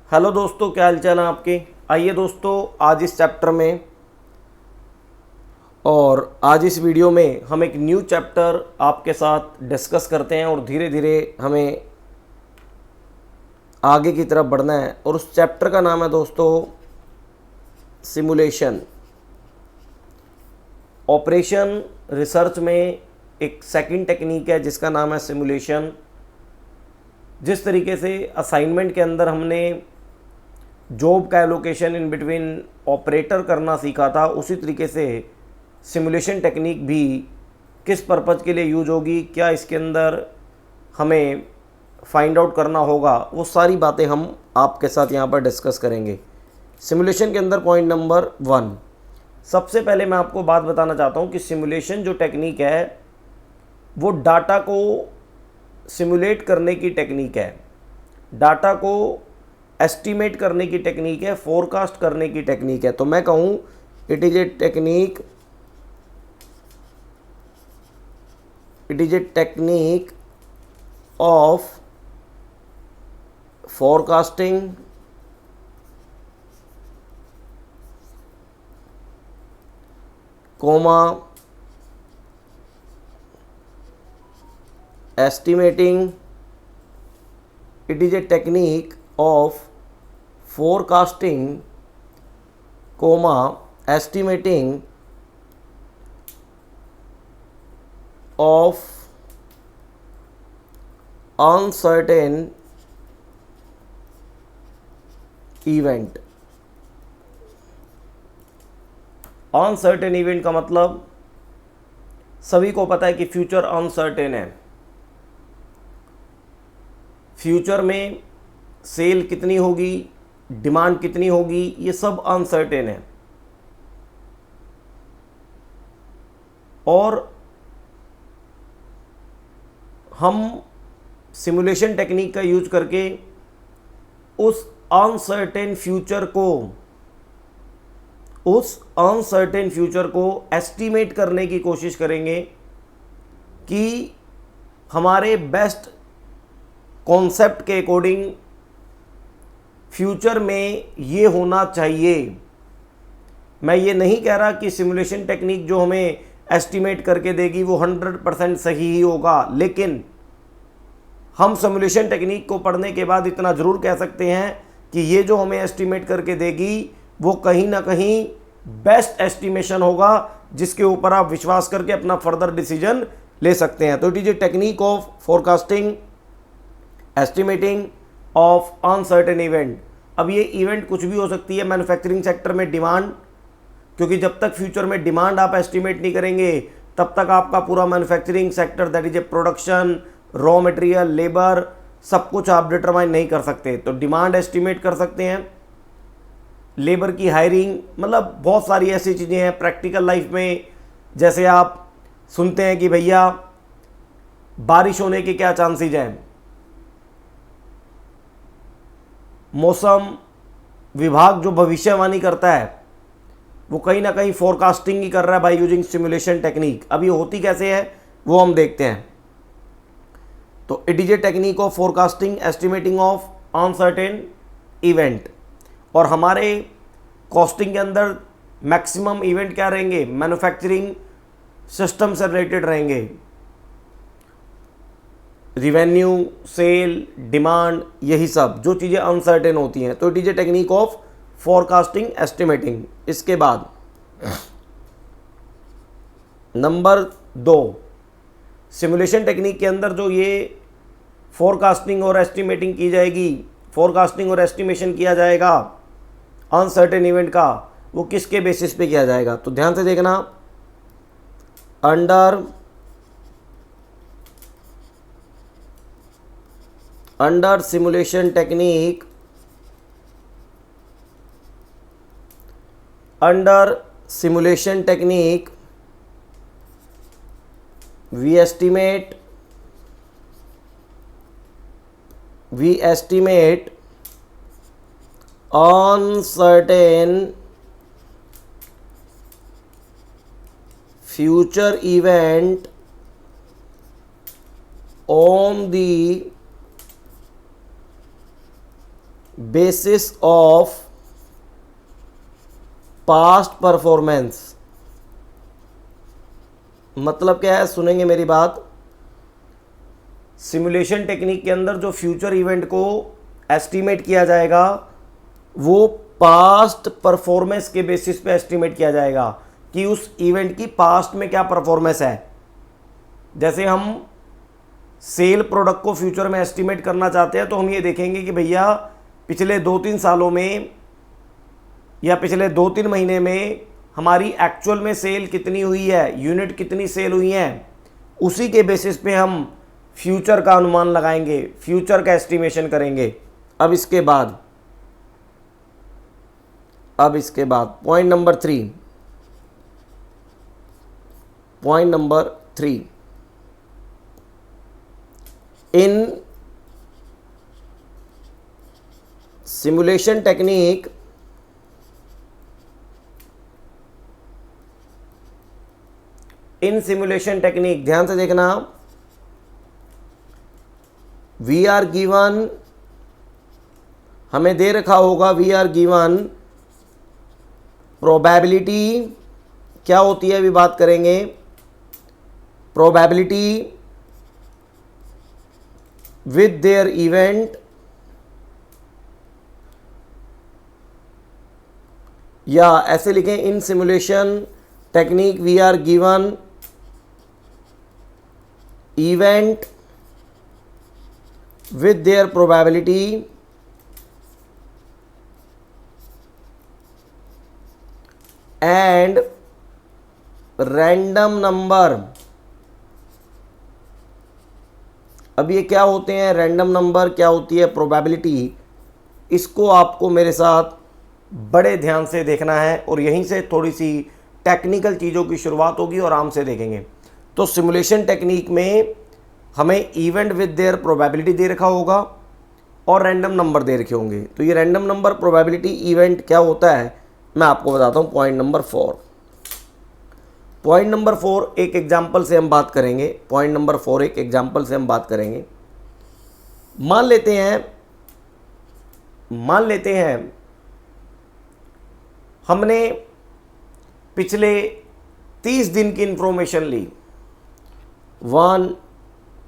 Hello दोस्तों, क्या हाल चाल है आपके। आइए दोस्तों, आज इस चैप्टर में और आज इस वीडियो में हम एक न्यू चैप्टर आपके साथ डिस्कस करते हैं और धीरे धीरे हमें आगे की तरफ बढ़ना है। और उस चैप्टर का नाम है दोस्तों सिमुलेशन। ऑपरेशन रिसर्च में एक सेकंड टेक्निक है जिसका नाम है सिमुलेशन। जिस तरीके से असाइनमेंट के अंदर हमने जॉब का एलोकेशन इन बिटवीन ऑपरेटर करना सीखा था, उसी तरीके से सिमुलेशन टेक्निक भी किस पर्पज़ के लिए यूज होगी, क्या इसके अंदर हमें फाइंड आउट करना होगा, वो सारी बातें हम आपके साथ यहाँ पर डिस्कस करेंगे। सिमुलेशन के अंदर पॉइंट नंबर 1, सबसे पहले मैं आपको बात बताना चाहता हूँ कि सिमुलेशन जो टेक्निक है वो डाटा को सिमुलेट करने की टेक्निक है, डाटा को एस्टिमेट करने की टेक्निक है, फोरकास्ट करने की टेक्निक है। तो मैं कहूँ it is a technique of forecasting comma estimating. It is a technique of forecasting comma estimating of uncertain event। Uncertain event का मतलब सभी को पता है कि फ्यूचर अनसर्टेन है। फ्यूचर में सेल कितनी होगी, डिमांड कितनी होगी, ये सब अनसर्टेन है। और हम सिमुलेशन टेक्निक का यूज करके उस अनसर्टेन फ्यूचर को एस्टिमेट करने की कोशिश करेंगे कि हमारे बेस्ट कॉन्सेप्ट के अकॉर्डिंग फ्यूचर में ये होना चाहिए। मैं ये नहीं कह रहा कि सिमुलेशन टेक्निक जो हमें एस्टिमेट करके देगी वो 100% सही ही होगा, लेकिन हम सिमुलेशन टेक्निक को पढ़ने के बाद इतना ज़रूर कह सकते हैं कि ये जो हमें एस्टिमेट करके देगी वो कहीं ना कहीं बेस्ट एस्टिमेशन होगा, जिसके ऊपर आप विश्वास करके अपना फर्दर डिसीजन ले सकते हैं। तो it is a technique of forecasting estimating of uncertain event. अब ये इवेंट कुछ भी हो सकती है। मैन्युफैक्चरिंग सेक्टर में डिमांड, क्योंकि जब तक फ्यूचर में डिमांड आप एस्टिमेट नहीं करेंगे तब तक आपका पूरा manufacturing sector, that is A production, raw material, labour, सब कुछ आप डिटरमाइन नहीं कर सकते। तो डिमांड एस्टिमेट कर सकते हैं, लेबर की हायरिंग, मतलब बहुत सारी ऐसी चीज़ें हैं प्रैक्टिकल लाइफ में। जैसे आप सुनते हैं कि भैया बारिश होने के क्या चांसेज हैं, मौसम विभाग जो भविष्यवाणी करता है वो कहीं ना कहीं फोरकास्टिंग ही कर रहा है बाय यूजिंग सिमुलेशन टेक्निक। अब ये होती कैसे है वो हम देखते हैं। तो it is a technique of forecasting estimating of uncertain event. और हमारे कॉस्टिंग के अंदर मैक्सिमम इवेंट क्या रहेंगे, मैन्युफैक्चरिंग सिस्टम से रिलेटेड रहेंगे, रिवेन्यू, सेल, डिमांड, यही सब जो चीज़ें अनसर्टेन होती हैं। तो it is a technique of forecasting estimating. इसके बाद नंबर 2, सिमुलेशन टेक्निक के अंदर जो ये फोरकास्टिंग और एस्टिमेटिंग की जाएगी, फोरकास्टिंग और एस्टिमेशन किया जाएगा अनसर्टेन इवेंट का, वो किसके बेसिस पे किया जाएगा। तो ध्यान से देखना, under simulation technique, we estimate uncertain future event on the basis of past performance. मतलब क्या है, सुनेंगे मेरी बात। सिमुलेशन टेक्निक के अंदर जो फ्यूचर इवेंट को एस्टीमेट किया जाएगा वो पास्ट परफॉर्मेंस के बेसिस पे एस्टीमेट किया जाएगा कि उस इवेंट की पास्ट में क्या परफॉर्मेंस है। जैसे हम सेल प्रोडक्ट को फ्यूचर में एस्टीमेट करना चाहते हैं तो हम ये देखेंगे कि भैया पिछले 2-3 सालों में या पिछले 2-3 महीने में हमारी एक्चुअल में सेल कितनी हुई है, यूनिट कितनी सेल हुई हैं, उसी के बेसिस पे हम फ्यूचर का अनुमान लगाएंगे, फ्यूचर का एस्टिमेशन करेंगे। अब इसके बाद पॉइंट नंबर 3 इन सिमुलेशन टेक्निक ध्यान से देखना। वी आर गिवन, हमें दे रखा होगा वी आर गिवन प्रोबेबिलिटी, क्या होती है अभी बात करेंगे। प्रोबेबिलिटी विद देयर इवेंट, या ऐसे लिखें, in simulation technique we are given event with their probability and random number। अब ये क्या होते हैं रैंडम नंबर, क्या होती है प्रोबेबिलिटी, इसको आपको मेरे साथ बड़े ध्यान से देखना है और यहीं से थोड़ी सी टेक्निकल चीज़ों की शुरुआत होगी और आराम से देखेंगे। तो सिमुलेशन टेक्निक में हमें इवेंट विद देयर प्रोबेबिलिटी दे रखा होगा और रैंडम नंबर दे रखे होंगे। तो ये रैंडम नंबर, प्रोबेबिलिटी, इवेंट क्या होता है मैं आपको बताता हूँ। पॉइंट नंबर 4 एक एग्जाम्पल से हम बात करेंगे। मान लेते हैं हमने पिछले 30 दिन की इंफॉर्मेशन ली, 1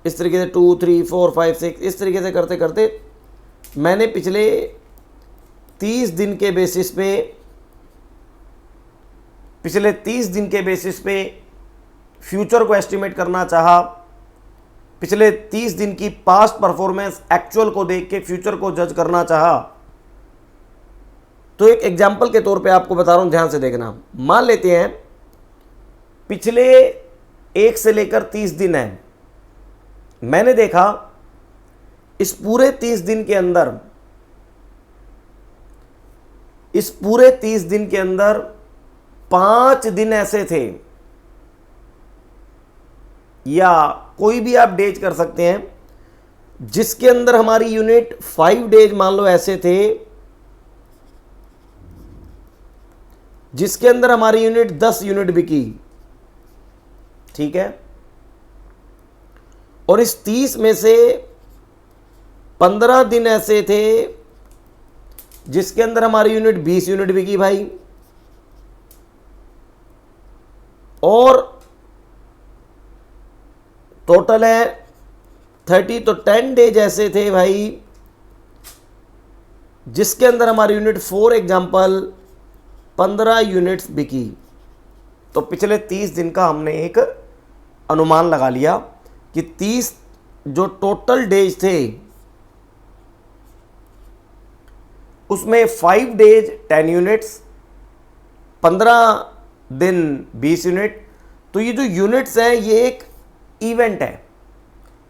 इस तरीके से 2 3 4 5 6 इस तरीके से करते करते मैंने पिछले 30 दिन के बेसिस पे फ्यूचर को एस्टिमेट करना चाहा। पिछले 30 दिन की पास्ट परफॉर्मेंस एक्चुअल को देख के फ्यूचर को जज करना चाहा। तो एक एग्जाम्पल के तौर पे आपको बता रहा हूं, ध्यान से देखना। मान लेते हैं पिछले 1 से लेकर 30 दिन है, मैंने देखा इस पूरे 30 दिन के अंदर 5 दिन ऐसे थे, या कोई भी आप डेज कर सकते हैं, जिसके अंदर हमारी यूनिट 5 डेज मान लो ऐसे थे जिसके अंदर हमारी यूनिट 10 यूनिट बिकी, ठीक है। और इस 30 में से 15 दिन ऐसे थे जिसके अंदर हमारी यूनिट 20 यूनिट बिकी भाई, और टोटल है 30। तो 10 डेज ऐसे थे भाई जिसके अंदर हमारी यूनिट फॉर एग्जाम्पल 15 यूनिट्स बिकी। तो पिछले 30 दिन का हमने एक अनुमान लगा लिया कि 30 जो टोटल डेज थे उसमें 5 डेज 10 यूनिट्स, 15 दिन 20 यूनिट। तो ये जो यूनिट्स हैं ये एक इवेंट है,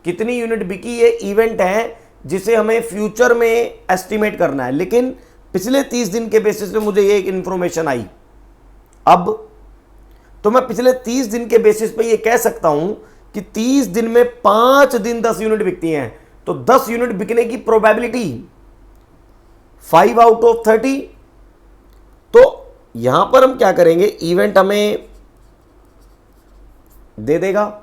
कितनी यूनिट बिकी ये इवेंट है जिसे हमें फ्यूचर में एस्टिमेट करना है। लेकिन पिछले 30 दिन के बेसिस पे मुझे ये एक इंफॉर्मेशन आई। अब तो मैं पिछले 30 दिन के बेसिस पे ये कह सकता हूं कि 30 दिन में 5 दिन 10 यूनिट बिकती हैं, तो 10 यूनिट बिकने की प्रोबेबिलिटी 5 आउट ऑफ 30। तो यहां पर हम क्या करेंगे, इवेंट हमें दे देगा,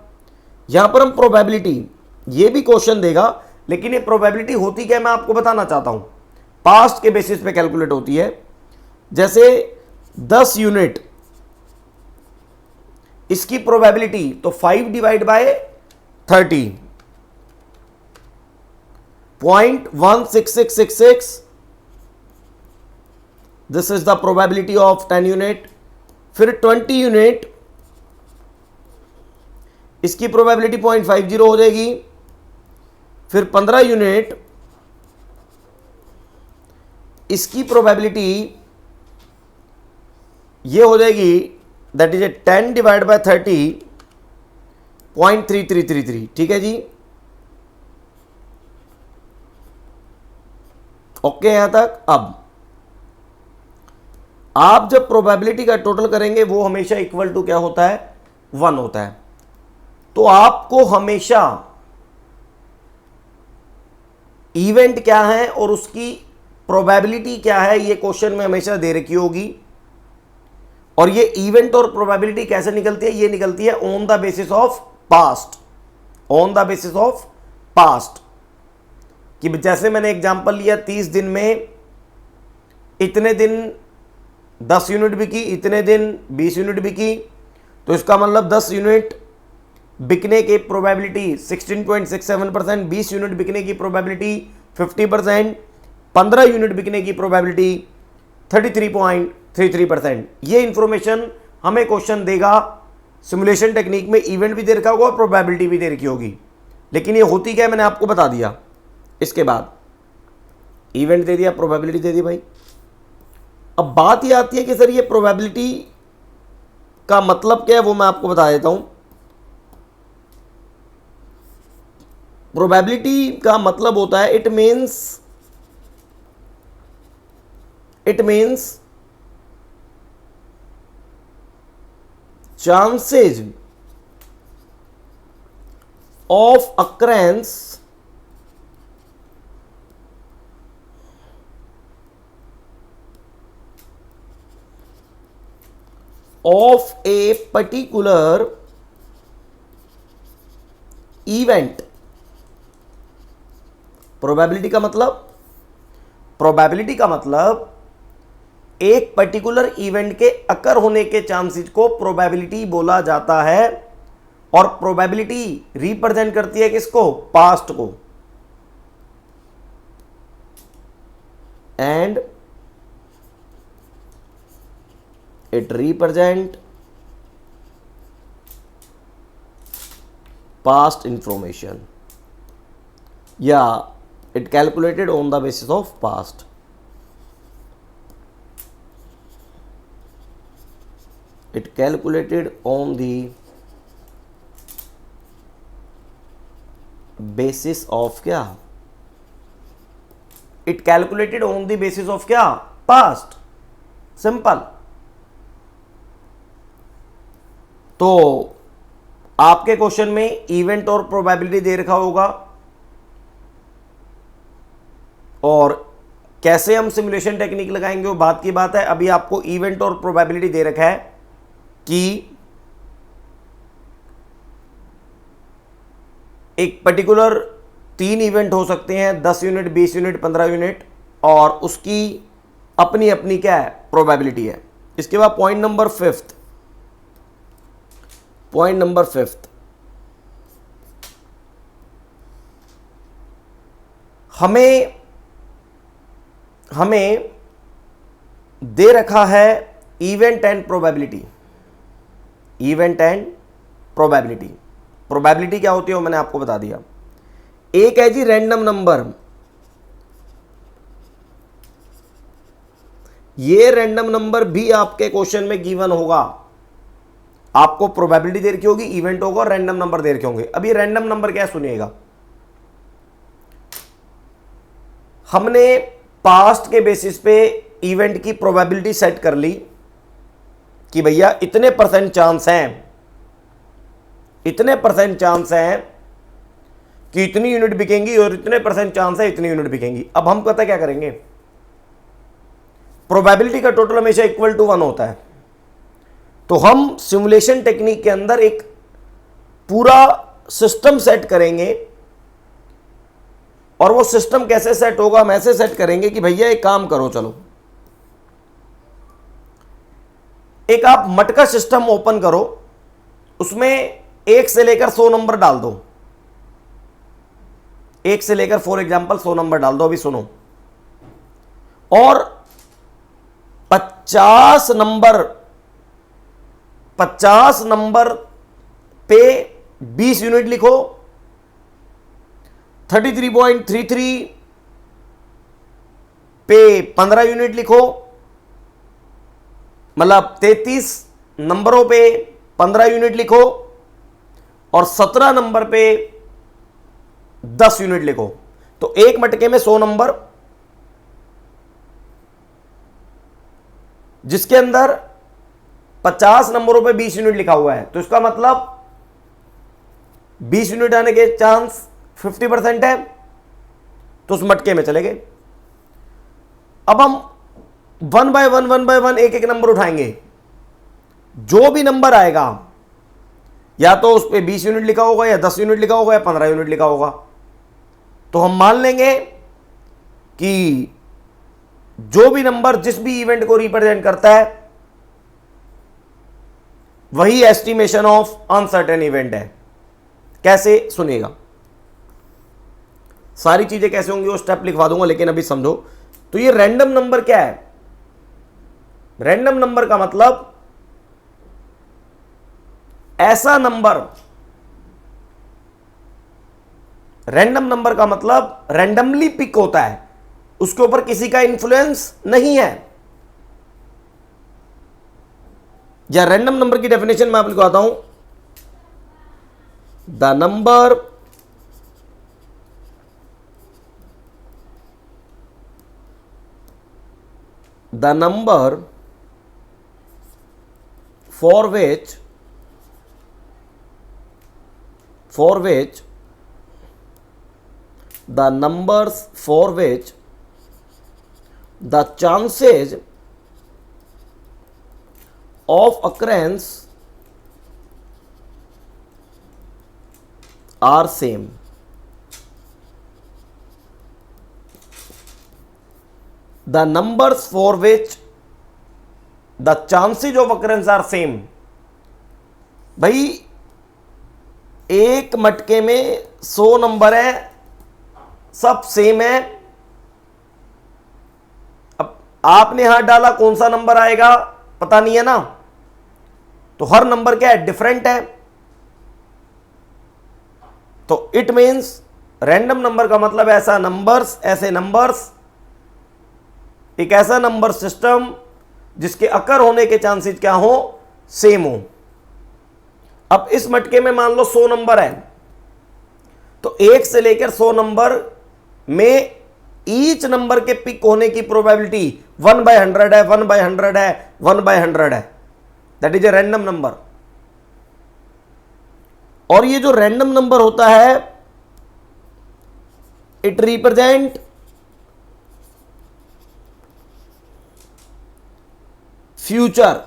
यहां पर हम प्रोबेबिलिटी, ये भी क्वेश्चन देगा, लेकिन ये प्रोबेबिलिटी होती क्या है मैं आपको बताना चाहता हूं। पास्ट के बेसिस पे कैलकुलेट होती है। जैसे 10 यूनिट, इसकी प्रोबेबिलिटी तो 5 divide by 30, 0.16666, this is the probability of 10 unit. फिर 20 यूनिट, इसकी प्रोबेबिलिटी 0.50 हो जाएगी। फिर 15 यूनिट, इसकी प्रोबेबिलिटी ये हो जाएगी, दैट इज 10 डिवाइड बाय 30, 0.3333। ठीक है जी, ओके यहां तक। अब आप जब प्रोबेबिलिटी का टोटल करेंगे वो हमेशा इक्वल टू क्या होता है, 1 होता है। तो आपको हमेशा इवेंट क्या है और उसकी प्रोबेबिलिटी क्या है ये क्वेश्चन में हमेशा दे रखी होगी। और ये इवेंट और प्रोबेबिलिटी कैसे निकलती है, ये निकलती है on the basis of past, on the basis of past. कि जैसे मैंने एग्जांपल लिया, 30 दिन में इतने दिन 10 यूनिट बिकी, इतने दिन 20 यूनिट बिकी, तो इसका मतलब 10 यूनिट बिकने की प्रोबेबिलिटी 16.67%, 20 यूनिट बिकने की प्रोबेबिलिटी 50%, 15 यूनिट बिकने की प्रोबेबिलिटी 33.33%। ये इंफॉर्मेशन हमें क्वेश्चन देगा। सिमुलेशन टेक्निक में इवेंट भी दे रखा होगा और प्रोबेबिलिटी भी दे रखी होगी, लेकिन ये होती क्या है मैंने आपको बता दिया। इसके बाद इवेंट दे दिया, प्रोबेबिलिटी दे दी भाई। अब बात ये आती है कि सर ये प्रोबेबिलिटी का मतलब क्या है, वो मैं आपको बता देता हूं। प्रोबेबिलिटी का मतलब होता है it means chances of occurrences of a particular event। Probability का मतलब एक पर्टिकुलर इवेंट के अकर होने के चांसेस को प्रोबेबिलिटी बोला जाता है। और प्रोबेबिलिटी रिप्रेजेंट करती है किसको, पास्ट को। And it represent past information, it calculated on the basis of past। it calculated on the basis of क्या, it calculated on the basis of क्या, past, simple। तो आपके क्वेश्चन में इवेंट और प्रोबेबिलिटी दे रखा होगा, और कैसे हम सिमुलेशन टेक्निक लगाएंगे वो बात की बात है। अभी आपको इवेंट और प्रोबेबिलिटी दे रखा है कि एक पर्टिकुलर 3 इवेंट हो सकते हैं, 10 यूनिट, 20 यूनिट, 15 यूनिट, और उसकी अपनी अपनी क्या है, प्रोबेबिलिटी है। इसके बाद पॉइंट नंबर 5, हमें दे रखा है event and probability. Event and probability, probability क्या होती है वो मैंने आपको बता दिया। एक है जी रैंडम नंबर। ये रैंडम नंबर भी आपके क्वेश्चन में गिवन होगा। आपको प्रोबेबिलिटी दे रखी होगी, इवेंट होगा और रैंडम नंबर दे रखे होंगे। अब ये रैंडम नंबर क्या, सुनिएगा। हमने पास्ट के बेसिस पे इवेंट की प्रोबेबिलिटी सेट कर ली कि भैया इतने % चांस हैं, इतने % चांस हैं कि इतनी यूनिट बिकेंगी, और इतने % चांस है इतनी यूनिट बिकेंगी। अब हम पता क्या करेंगे, प्रोबेबिलिटी का टोटल हमेशा इक्वल टू 1 होता है। तो हम सिमुलेशन टेक्निक के अंदर एक पूरा सिस्टम सेट करेंगे और वो सिस्टम कैसे सेट होगा, हम ऐसे सेट करेंगे कि भैया एक काम करो, चलो एक आप मटका सिस्टम ओपन करो, उसमें 1 से लेकर 100 नंबर डाल दो, 1 से लेकर फॉर एग्जांपल 100 नंबर डाल दो, अभी सुनो, और 50 नंबर पे 20 यूनिट लिखो, 33.33 पे 15 यूनिट लिखो, मतलब 33 नंबरों पे 15 यूनिट लिखो, और 17 नंबर पे 10 यूनिट लिखो। तो एक मटके में 100 नंबर, जिसके अंदर 50 नंबरों पे 20 यूनिट लिखा हुआ है, तो इसका मतलब 20 यूनिट आने के चांस 50% है, तो उस मटके में चले गए। अब हम 1 बाय 1 एक एक नंबर उठाएंगे, जो भी नंबर आएगा या तो उस पर 20 यूनिट लिखा होगा, या 10 यूनिट लिखा होगा, या 15 यूनिट लिखा होगा। तो हम मान लेंगे कि जो भी नंबर जिस भी इवेंट को रिप्रेजेंट करता है, वही एस्टिमेशन ऑफ अनसर्टेन इवेंट है। कैसे, सुनिएगा, सारी चीजें कैसे होंगी वो स्टेप लिखवा दूंगा, लेकिन अभी समझो। तो ये रैंडम नंबर क्या है? रैंडम नंबर का मतलब ऐसा नंबर, रैंडम नंबर का मतलब रैंडमली पिक होता है, उसके ऊपर किसी का इन्फ्लुएंस नहीं है। या रैंडम नंबर की डेफिनेशन मैं आपको बताता हूं, the number for which the numbers for which the chances of occurrence are same. The numbers for which the chances of occurrence are same. भाई एक मटके में 100 नंबर है, सब सेम है। अब आपने हाथ डाला, कौन सा नंबर आएगा पता नहीं है ना, तो हर नंबर क्या है, डिफरेंट है। तो इट मीन्स रैंडम नंबर का मतलब ऐसा नंबर्स, ऐसे नंबर्स, एक ऐसा नंबर सिस्टम जिसके अकर होने के चांसेस क्या हो, सेम हो। अब इस मटके में मान लो 100 नंबर है, तो 1 से लेकर 100 नंबर में ईच नंबर के पिक होने की प्रोबेबिलिटी 1/100 है, 1/100 है, 1/100 है। That is a random number. और ये जो रैंडम नंबर होता है, it represent future,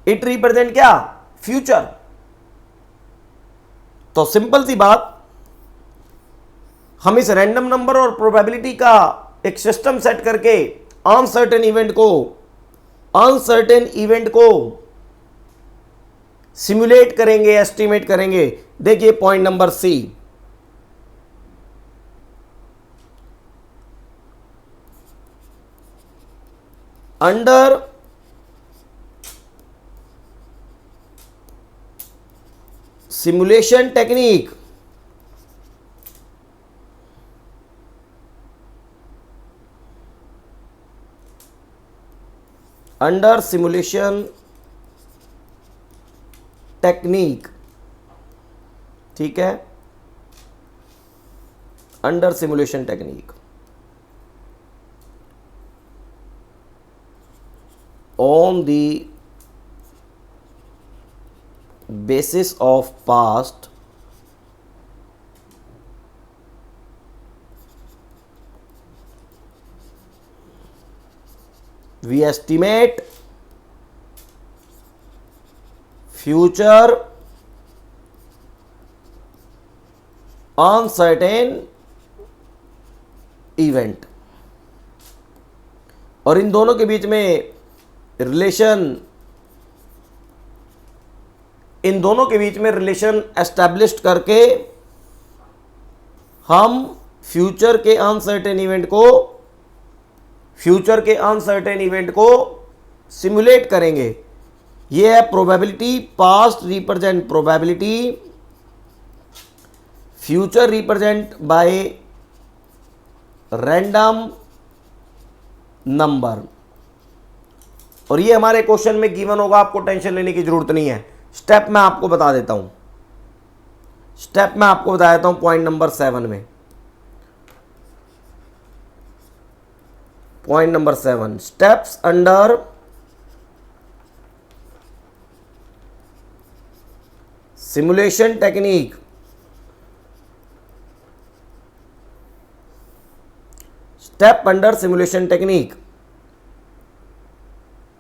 it represent क्या, फ्यूचर। तो सिंपल सी बात, हम इस रैंडम नंबर और प्रोबेबिलिटी का एक सिस्टम सेट करके अनसर्टेन इवेंट को सिमुलेट करेंगे, एस्टिमेट करेंगे। देखिए point number C, under simulation technique, under simulation technique, ठीक है, under simulation technique, on the basis of past we estimate future uncertain event, और इन दोनों के बीच में रिलेशन एस्टैब्लिश्ड करके हम फ्यूचर के अनसर्टेन इवेंट को सिमुलेट करेंगे। ये है probability. Past represent probability, future represent by random number. और ये हमारे क्वेश्चन में गिवन होगा, आपको टेंशन लेने की जरूरत नहीं है। स्टेप मैं आपको बता देता हूं, पॉइंट नंबर 7 में। Point number 7, steps under simulation technique. Step under simulation technique.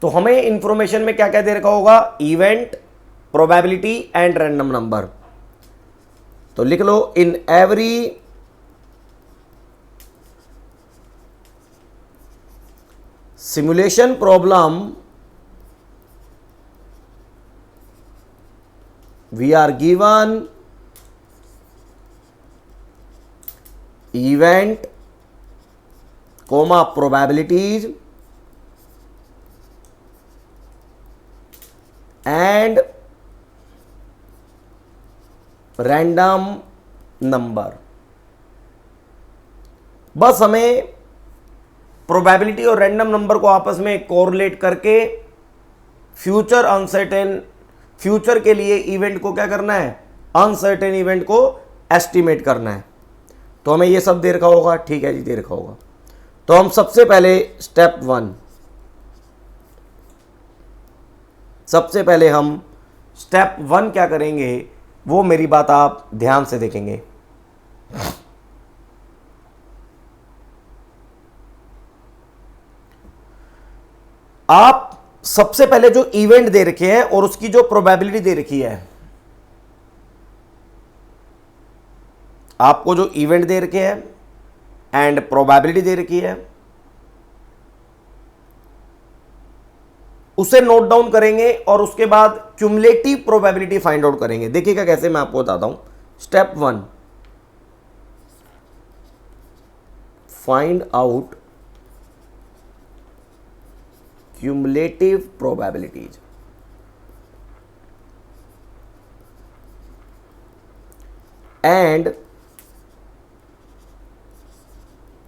तो हमें इंफॉर्मेशन में क्या क्या दे रखा होगा? Event, probability and random number. तो लिख लो, in every simulation problem we are given event, probabilities and random number। बस हमें प्रोबेबिलिटी और रैंडम नंबर को आपस में कोरिलेट करके फ्यूचर के लिए इवेंट को क्या करना है? अनसर्टेन इवेंट को एस्टिमेट करना है। तो हमें ये सब दे रखा होगा, ठीक है जी, दे रखा होगा। तो हम सबसे पहले स्टेप 1 क्या करेंगे, वो मेरी बात आप ध्यान से देखेंगे। आप सबसे पहले जो इवेंट दे रखे हैं और उसकी जो प्रोबेबिलिटी दे रखी है, आपको जो इवेंट दे रखे हैं एंड प्रोबेबिलिटी दे रखी है, उसे नोट डाउन करेंगे और उसके बाद क्यूमुलेटिव प्रोबेबिलिटी फाइंड आउट करेंगे। देखिएगा कैसे, मैं आपको बताता हूं। Step 1, find out cumulative probabilities and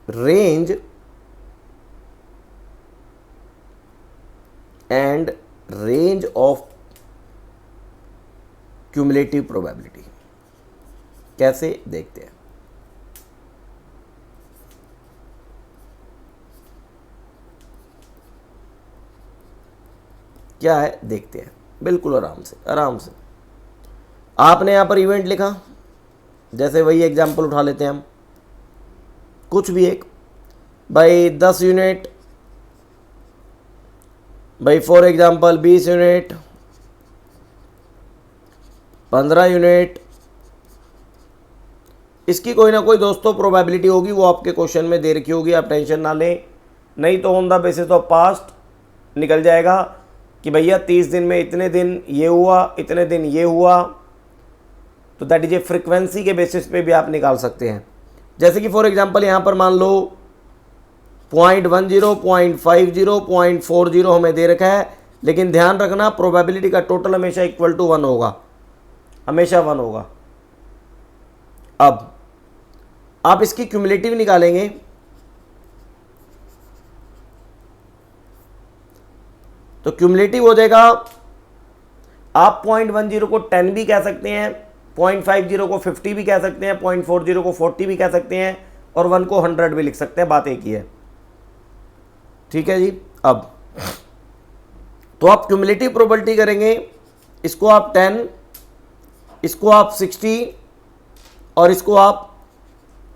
range of cumulative probability। कैसे, देखते हैं। क्या है, देखते हैं। बिल्कुल आराम से आपने यहां पर इवेंट लिखा, जैसे वही एग्जाम्पल उठा लेते हैं हम, कुछ भी एक, भाई 10 यूनिट, भाई फॉर एग्जाम्पल 20 यूनिट, 15 यूनिट। इसकी कोई ना कोई दोस्तों प्रोबेबिलिटी होगी, वो आपके क्वेश्चन में दे रखी होगी, आप टेंशन ना लें। नहीं तो on the basis of past निकल जाएगा कि भैया 30 दिन में इतने दिन ये हुआ, इतने दिन ये हुआ। तो दैट इज ए फ्रीक्वेंसी के बेसिस पे भी आप निकाल सकते हैं। जैसे कि फॉर एग्जांपल यहाँ पर मान लो 0.10, 0.50, 0.40 हमें दे रखा है, लेकिन ध्यान रखना प्रोबेबिलिटी का टोटल हमेशा इक्वल टू 1 होगा, हमेशा 1 होगा। अब आप इसकी क्यूमुलेटिव निकालेंगे, तो क्यूमुलेटिव हो जाएगा, आप 0.10 को 10 भी कह सकते हैं, 0.50 को 50 भी कह सकते हैं, 0.40 को 40 भी कह सकते हैं, और 1 को 100 भी लिख सकते हैं, बात एक ही है। ठीक है जी। अब तो आप क्यूमुलेटिव प्रोबेबिलिटी करेंगे, इसको आप 10, इसको आप 60 और इसको आप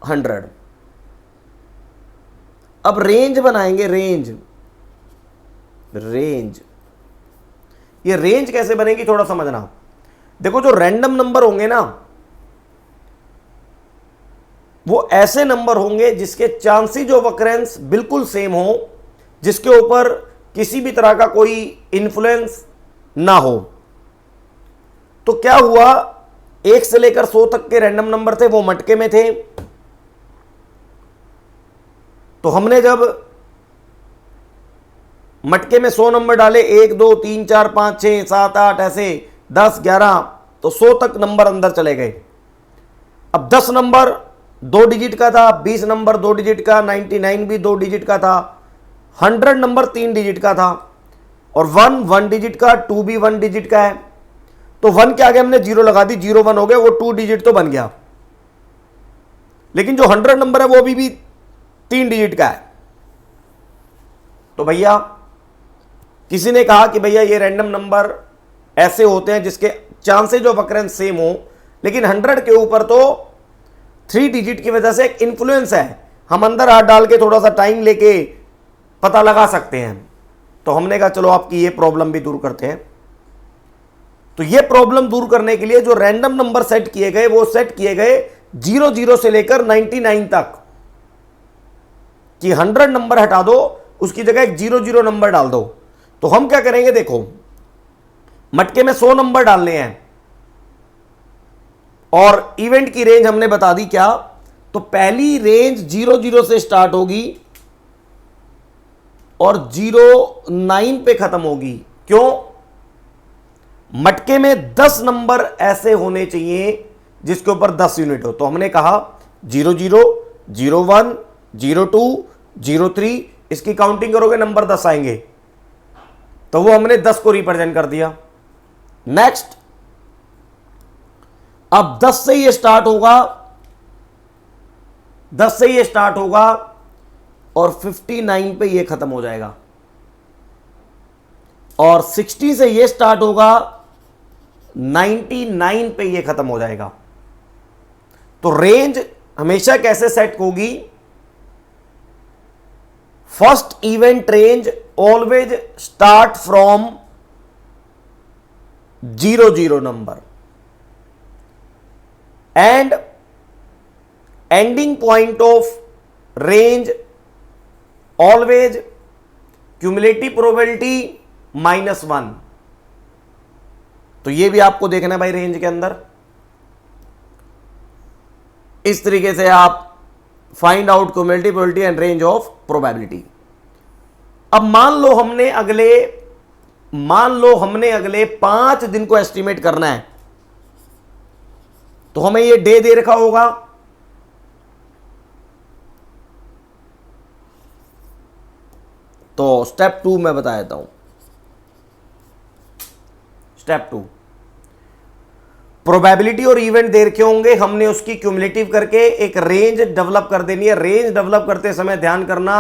100। अब रेंज बनाएंगे, रेंज ये रेंज कैसे बनेगी थोड़ा समझना। देखो जो रैंडम नंबर होंगे ना, वो ऐसे नंबर होंगे जिसके चांसेज ऑफ अकरेंस बिल्कुल सेम हो, जिसके ऊपर किसी भी तरह का कोई इन्फ्लुएंस ना हो। तो क्या हुआ, 1 से लेकर 100 तक के रैंडम नंबर थे, वो मटके में थे। तो हमने जब मटके में 100 नंबर डाले, 1 2 3 4 5 6 7 8 ऐसे 10 11, तो 100 तक नंबर अंदर चले गए। अब 10 नंबर 2 डिजिट का था, 20 नंबर 2 डिजिट का, 99 भी 2 डिजिट का था, 100 नंबर 3 डिजिट का था, और 1 डिजिट का, 2 भी 1 डिजिट का है। तो 1 के आगे हमने 0 लगा दी, 0 1 हो गया, वो 2 डिजिट तो बन गया। लेकिन जो 100 नंबर है वो अभी भी 3 डिजिट का है। तो भैया किसी ने कहा कि भैया ये रैंडम नंबर ऐसे होते हैं जिसके चांसेज ऑफ अकरेंस सेम हो, लेकिन 100 के ऊपर तो 3 डिजिट की वजह से एक इन्फ्लुएंस है, हम अंदर हाथ डाल के थोड़ा सा टाइम लेके पता लगा सकते हैं। तो हमने कहा चलो आपकी ये प्रॉब्लम भी दूर करते हैं। तो ये प्रॉब्लम दूर करने के लिए जो रैंडम नंबर सेट किए गए, वो सेट किए गए 00 से लेकर 99 तक, कि 100 नंबर हटा दो, उसकी जगह एक 00 नंबर डाल दो। तो हम क्या करेंगे, देखो मटके में 100 नंबर डालने हैं और इवेंट की रेंज हमने बता दी क्या, तो पहली रेंज 00 से स्टार्ट होगी और 09 पे खत्म होगी। क्यों? मटके में 10 नंबर ऐसे होने चाहिए जिसके ऊपर 10 यूनिट हो। तो हमने कहा 00 01 02 03, इसकी काउंटिंग करोगे नंबर 10 आएंगे, तो वो हमने 10 को रिप्रेजेंट कर दिया। नेक्स्ट, अब 10 से ये स्टार्ट होगा, 10 से ये स्टार्ट होगा और 59 पे ये खत्म हो जाएगा, और 60 से ये स्टार्ट होगा, 99 पे ये खत्म हो जाएगा। तो रेंज हमेशा कैसे सेट होगी, first event range always start from 00 number and ending point of range always cumulative probability -1। तो ये भी आपको देखना है भाई रेंज के अंदर। इस तरीके से आप find out cumulative probability and range of probability. अब मान लो हमने अगले 5 दिन को एस्टिमेट करना है, तो हमें ये डे दे रखा होगा, तो स्टेप 2 मैं बता देता हूं। स्टेप 2, प्रोबेबिलिटी और इवेंट दे रखे होंगे, हमने उसकी क्यूमुलेटिव करके एक रेंज डेवलप कर देनी है। रेंज डेवलप करते समय ध्यान करना,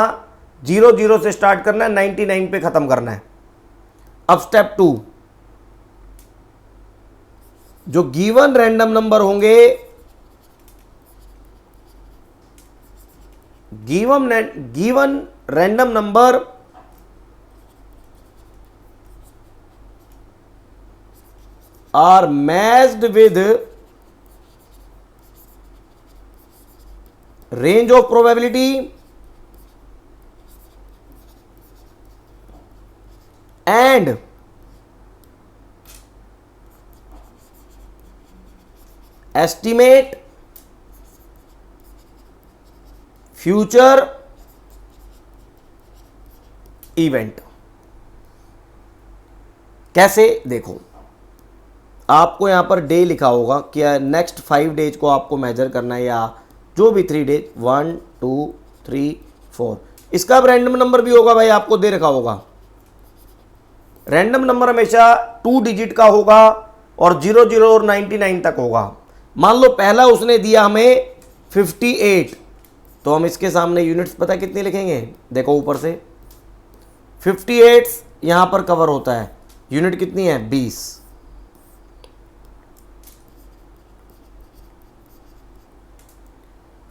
00 से स्टार्ट करना है, 99 पे खत्म करना है। अब स्टेप 2, जो गिवन रैंडम नंबर होंगे, given random number are matched with range of probability and estimate future event। कैसे, देखो आपको यहां पर डे लिखा होगा कि नेक्स्ट 5 डेज को आपको मेजर करना है, या जो भी 3 डेज, 1 2 3 4। इसका अब रैंडम नंबर भी होगा भाई, आपको दे रखा होगा। रैंडम नंबर हमेशा 2 डिजिट का होगा और 00 और 99 तक होगा। मान लो पहला उसने दिया हमें 58, तो हम इसके सामने यूनिट्स पता कितनी लिखेंगे, देखो ऊपर से 58 यहां पर कवर होता है, यूनिट कितनी है 20।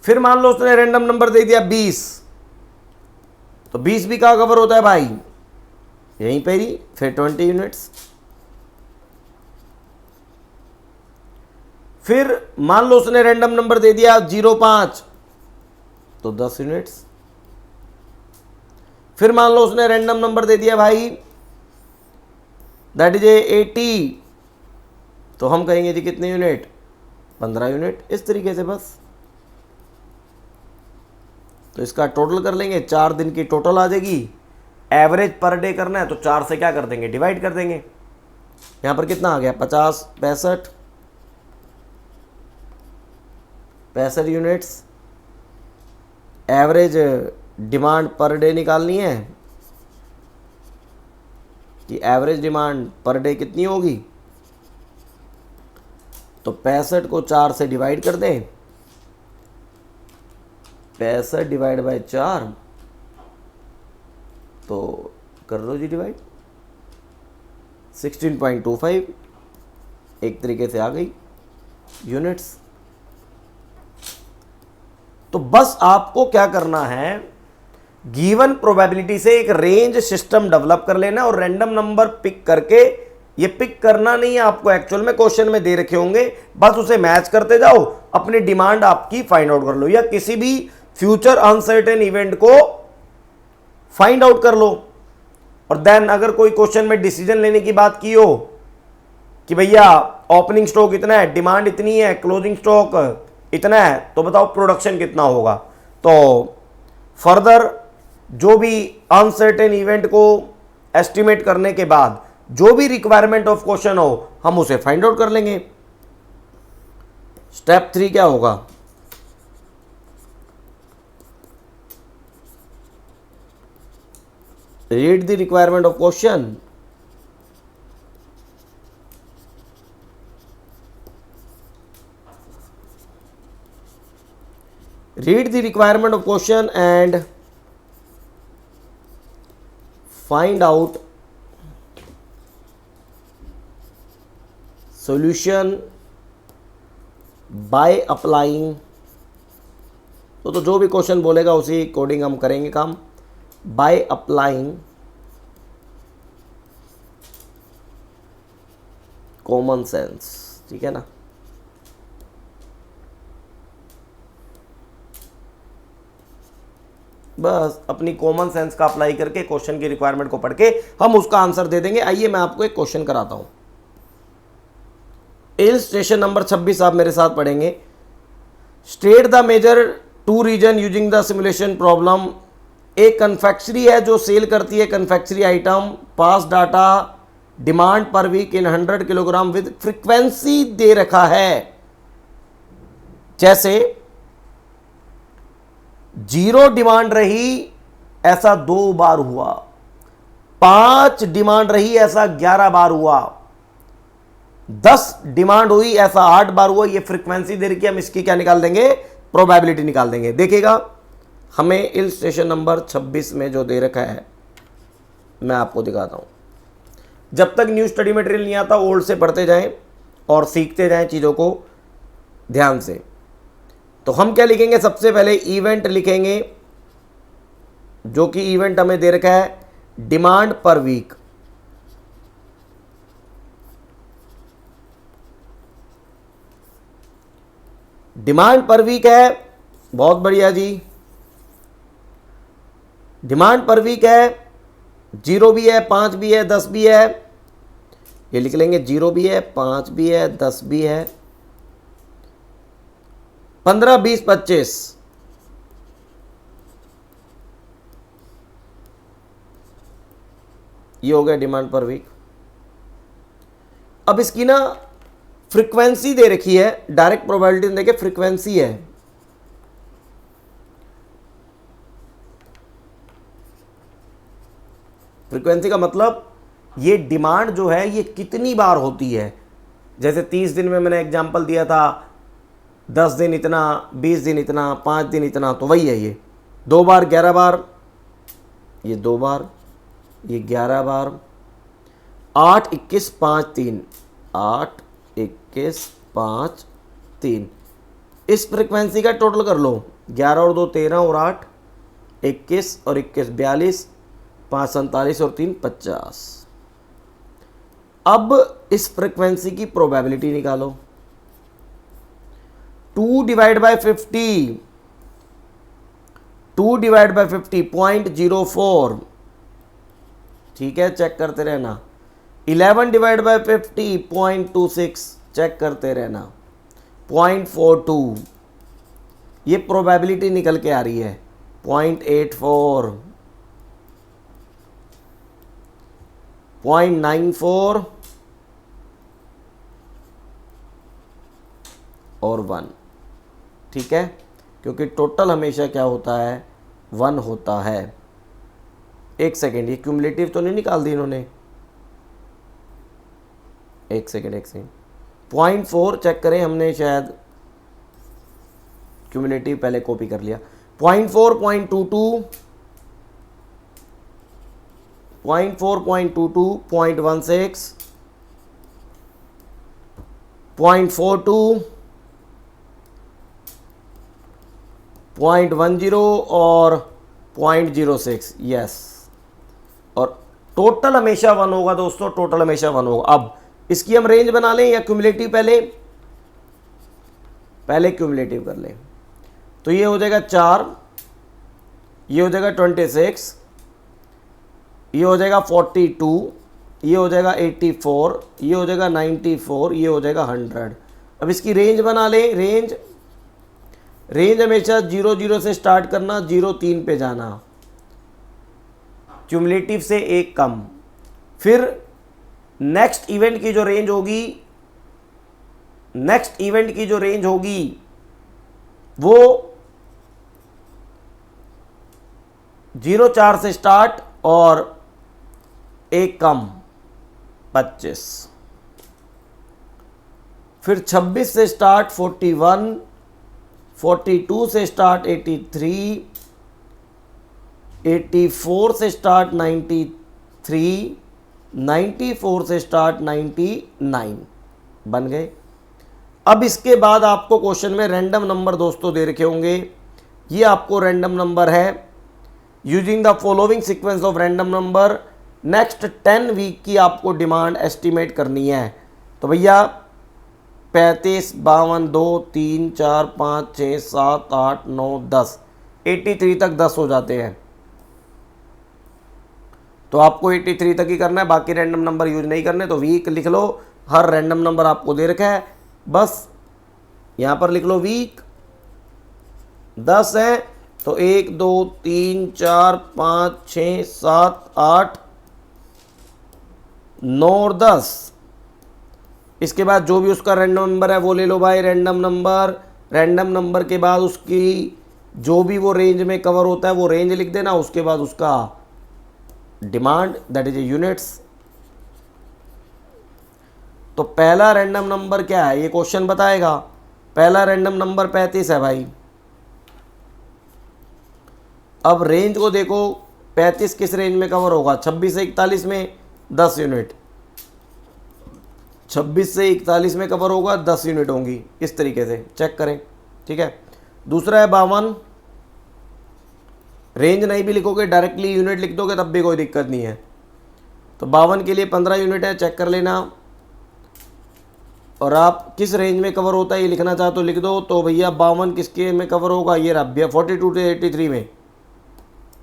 फिर मान लो उसने रैंडम नंबर दे दिया 20, तो 20 भी कहां कवर होता है भाई, यहीं पर ही, फिर 20 यूनिट्स। फिर मान लो उसने रैंडम नंबर दे दिया 05, तो 10 यूनिट्स। फिर मान लो उसने रैंडम नंबर दे दिया भाई, दैट इज 80, तो हम कहेंगे जी कितने यूनिट, 15 यूनिट। इस तरीके से बस। तो इसका टोटल कर लेंगे, 4 दिन की टोटल आ जाएगी। एवरेज पर डे करना है तो 4 से क्या कर देंगे, डिवाइड कर देंगे। यहां पर कितना आ गया, 50, 65 units. Average demand per day निकालनी है कि एवरेज डिमांड पर डे कितनी होगी, तो 65 को 4 से डिवाइड कर दें, 65 डिवाइड बाय 4, तो कर लो जी डिवाइड, 16.25 एक तरीके से आ गई यूनिट्स। तो बस आपको क्या करना है, गिवन प्रोबेबिलिटी से एक रेंज सिस्टम डेवलप कर लेना और रैंडम नंबर पिक करके, ये पिक करना नहीं है आपको, एक्चुअल में क्वेश्चन में दे रखे होंगे, बस उसे मैच करते जाओ, अपनी डिमांड आपकी फाइंड आउट कर लो, या किसी भी फ्यूचर अनसर्टेन इवेंट को फाइंड आउट कर लो। और देन अगर कोई क्वेश्चन में डिसीजन लेने की बात की हो कि भैया ओपनिंग स्टॉक इतना है, डिमांड इतनी है, क्लोजिंग स्टॉक इतना है, तो बताओ प्रोडक्शन कितना होगा, तो फर्दर जो भी अनसर्टेन इवेंट को एस्टिमेट करने के बाद जो भी रिक्वायरमेंट ऑफ क्वेश्चन हो हम उसे फाइंड आउट कर लेंगे। स्टेप 3 क्या होगा, read the requirement of question, read the requirement of question and find out solution by applying। तो जो भी क्वेश्चन बोलेगा उसी कोडिंग हम करेंगे काम, by applying कॉमन सेंस, ठीक है ना। बस अपनी कॉमन सेंस का अप्लाई करके क्वेश्चन की रिक्वायरमेंट को पढ़ के हम उसका आंसर दे देंगे। आइए मैं आपको एक क्वेश्चन कराता हूं। इलस्ट्रेशन नंबर 26 आप मेरे साथ पढ़ेंगे। State the major 2 reason using the simulation problem. एक कन्फेक्शनरी है जो सेल करती है confectionery item, past data, demand per week in 100 kilogram with frequency दे रखा है, जैसे 0 डिमांड रही ऐसा 2 बार हुआ, 5 डिमांड रही ऐसा 11 बार हुआ, 10 डिमांड हुई ऐसा 8 बार हुआ। ये फ्रीक्वेंसी दे रखी है, हम इसकी क्या निकाल देंगे, प्रोबेबिलिटी निकाल देंगे। देखिएगा हमें इलस्ट्रेशन नंबर 26 में जो दे रखा है मैं आपको दिखाता हूं। जब तक न्यू स्टडी मटेरियल नहीं आता ओल्ड से पढ़ते जाएं और सीखते जाएं चीज़ों को ध्यान से। तो हम क्या लिखेंगे, सबसे पहले इवेंट लिखेंगे, जो कि इवेंट हमें दे रखा है demand per week. Demand per week है, बहुत बढ़िया जी। डिमांड पर वीक है, 0 भी है, 5 भी है, 10 भी है। ये लिख लेंगे 0 भी है, 5 भी है, 10 भी है, 15, 20, 25। ये हो गया डिमांड पर वीक। अब इसकी ना फ्रीक्वेंसी दे रखी है, डायरेक्ट प्रोबेबिलिटी में देखिए फ्रीक्वेंसी है। फ्रीक्वेंसी का मतलब ये डिमांड जो है ये कितनी बार होती है। जैसे 30 दिन में मैंने एग्जांपल दिया था, 10 दिन इतना, 20 दिन इतना, 5 दिन इतना, तो वही है ये 2 बार, 11 बार, ये 2 बार, ये 11 बार, 8, 21, 5, 3, 8, 21, 5, 3। इस फ्रिक्वेंसी का टोटल कर लो, 11 और 2 13 और 8 21 और 21 42, 5 47 और 3 50। अब इस फ्रिक्वेंसी की प्रोबेबिलिटी निकालो। 2 डिवाइड बाय 50, 2 डिवाइड बाई 50 0.04, ठीक है, चेक करते रहना। 11 डिवाइड बाई 50 0.26, चेक करते रहना। 0.42, ये प्रोबेबिलिटी निकल के आ रही है। 0.84, 0.94 और 1, ठीक है, क्योंकि टोटल हमेशा क्या होता है, 1 होता है। एक सेकेंड, ये क्यूमुलेटिव तो नहीं निकाल दी इन्होंने, एक सेकेंड 0.4 चेक करें, हमने शायद क्यूमुलेटिव पहले कॉपी कर लिया। 0.4, 0.22, 0.4, 0.16, 0.42, 0.10 और 0.06, यस। और टोटल हमेशा 1 होगा दोस्तों, टोटल हमेशा 1 होगा। अब इसकी हम रेंज बना लें या क्यूमुलेटिव, पहले क्यूमुलेटिव कर लें। तो ये हो जाएगा 4, ये हो जाएगा 26, ये हो जाएगा 42, ये हो जाएगा 84, ये हो जाएगा 94, ये हो जाएगा 100। अब इसकी रेंज बना लें। रेंज हमेशा 0 से स्टार्ट करना, 0 3 पे जाना, क्यूमुलेटिव से एक कम। फिर नेक्स्ट इवेंट की जो रेंज होगी, वो 0.4 से स्टार्ट और एक कम 25। फिर 26 से स्टार्ट 41, 42 से स्टार्ट 83, 84 से स्टार्ट 93, 94 से स्टार्ट 99 बन गए। अब इसके बाद आपको क्वेश्चन में रैंडम नंबर दोस्तों दे रखे होंगे। ये आपको रैंडम नंबर है, using the following sequence of random number, next 10 week की आपको डिमांड एस्टिमेट करनी है। तो भैया 35, 52, 2, 3, 4, 5, 6, 7, 8, 9, 10, 83 तक 10 हो जाते हैं। तो आपको 83 तक ही करना है, बाकी रैंडम नंबर यूज नहीं करने। तो वीक लिख लो, हर रैंडम नंबर आपको दे रखा है, बस यहाँ पर लिख लो वीक 10 है। तो 1, 2, 3, 4, 5, 6, 7, 8, 9 और 10। इसके बाद जो भी उसका रैंडम नंबर है वो ले लो भाई, रैंडम नंबर के बाद उसकी जो भी वो रेंज में कवर होता है वो रेंज लिख देना। उसके बाद उसका demand, that is a units. तो पहला रैंडम नंबर क्या है, ये क्वेश्चन बताएगा। पहला रैंडम नंबर 35 है भाई। अब रेंज को देखो, 35 किस रेंज में कवर होगा, 26 से 41 में 10 यूनिट, 26 से 41 में कवर होगा, 10 यूनिट होंगी। इस तरीके से चेक करें, ठीक है। दूसरा है 52, रेंज नहीं भी लिखोगे, डायरेक्टली यूनिट लिख दोगे तब भी कोई दिक्कत नहीं है। तो 52 के लिए 15 यूनिट है, चेक कर लेना। और आप किस रेंज में कवर होता है ये लिखना चाहो तो लिख दो। तो भैया 52 किसके में कवर होगा, ये रहा भैया 42 से 83 में,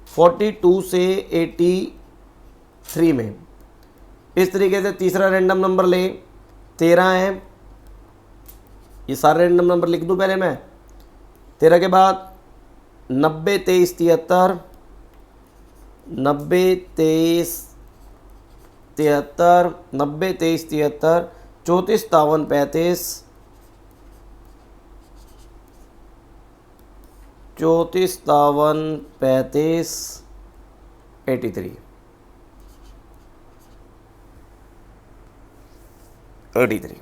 42 से 83 में। इस तरीके से तीसरा रैंडम नंबर ले, 13 है। ये सारे रैंडम नंबर लिख दूं पहले मैं। 13 के बाद 90, 23, 73, 90, 23, 73, 90, 23, 73, 34, 53, 35, 34, 53, 35, 83, 83।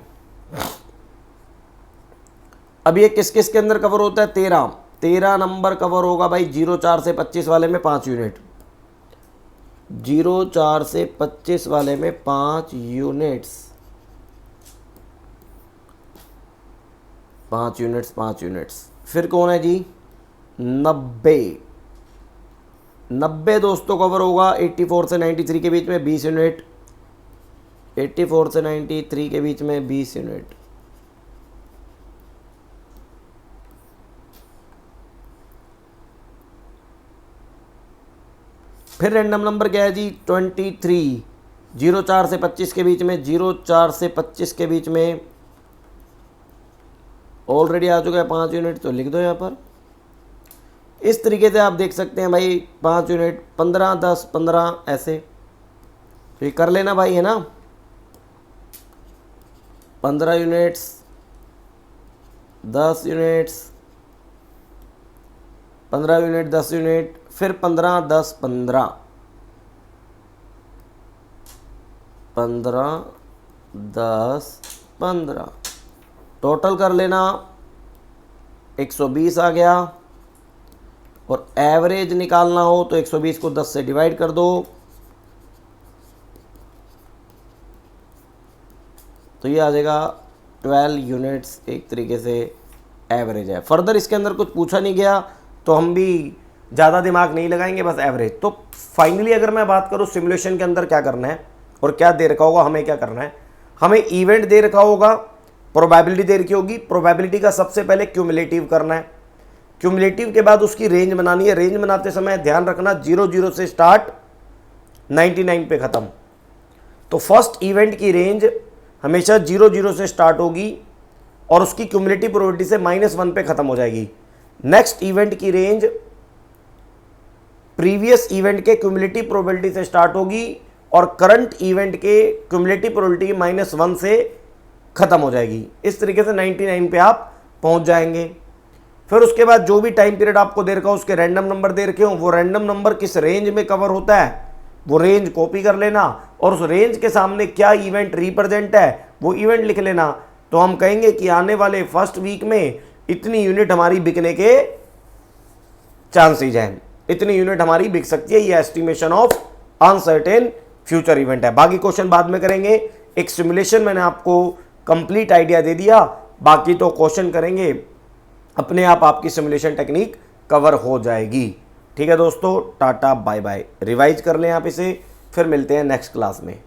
अब ये किस किस के अंदर कवर होता है, 13 नंबर कवर होगा भाई 04 से 25 वाले में 5 यूनिट, 04 से 25 वाले में 5 यूनिट्स, 5 यूनिट्स, 5 यूनिट्स। फिर कौन है जी, 90 दोस्तों कवर होगा 84 से 93 के बीच में 20 यूनिट, 84 से 93 के बीच में 20 यूनिट। फिर रैंडम नंबर क्या है जी 23, 04 से 25 के बीच में, 04 से 25 के बीच में ऑलरेडी आ चुका है 5 यूनिट, तो लिख दो यहाँ पर। इस तरीके से आप देख सकते हैं भाई 5 यूनिट, 15, 10, 15 ऐसे, तो ये कर लेना भाई, है ना। 15 यूनिट्स, 10 यूनिट्स, 15 यूनिट, 10 यूनिट, फिर 15, 10, 15, 15, 10, 15, टोटल कर लेना 120 आ गया। और एवरेज निकालना हो तो 120 को 10 से डिवाइड कर दो, तो ये आ जाएगा 12 यूनिट्स एक तरीके से एवरेज है। फर्दर इसके अंदर कुछ पूछा नहीं गया तो हम भी ज़्यादा दिमाग नहीं लगाएंगे, बस एवरेज। तो फाइनली अगर मैं बात करूँ सिमुलेशन के अंदर क्या करना है और क्या दे रखा होगा, हमें क्या करना है, हमें इवेंट दे रखा होगा, प्रोबेबिलिटी दे रखी होगी। प्रोबेबिलिटी का सबसे पहले क्यूमुलेटिव करना है, क्यूमुलेटिव के बाद उसकी रेंज बनानी है। रेंज बनाते समय ध्यान रखना 00 से स्टार्ट 99 पे ख़त्म। तो फर्स्ट इवेंट की रेंज हमेशा 00 से स्टार्ट होगी और उसकी क्यूमुलेटिव प्रोबेबिलिटी से -1 पे ख़त्म हो जाएगी। नेक्स्ट इवेंट की रेंज प्रीवियस इवेंट के क्यूमुलेटिव प्रोबेबिलिटी से स्टार्ट होगी और करंट इवेंट के क्यूमुलेटिव प्रोबेबिलिटी -1 से ख़त्म हो जाएगी। इस तरीके से 99 पे आप पहुंच जाएंगे। फिर उसके बाद जो भी टाइम पीरियड आपको दे रखा हो, उसके रैंडम नंबर दे रखे हो, वो रैंडम नंबर किस रेंज में कवर होता है वो रेंज कॉपी कर लेना और उस रेंज के सामने क्या इवेंट रिप्रेजेंट है वो इवेंट लिख लेना। तो हम कहेंगे कि आने वाले फर्स्ट वीक में इतनी यूनिट हमारी बिकने के चांसेज हैं, इतनी यूनिट हमारी बिक सकती है। ये estimation of uncertain future event है। बाकी क्वेश्चन बाद में करेंगे। एक सिमुलेशन मैंने आपको कंप्लीट आइडिया दे दिया, बाकी तो क्वेश्चन करेंगे, अपने आप आपकी सिमुलेशन टेक्निक कवर हो जाएगी। ठीक है दोस्तों, टाटा बाय बाय। रिवाइज कर लें आप इसे, फिर मिलते हैं नेक्स्ट क्लास में।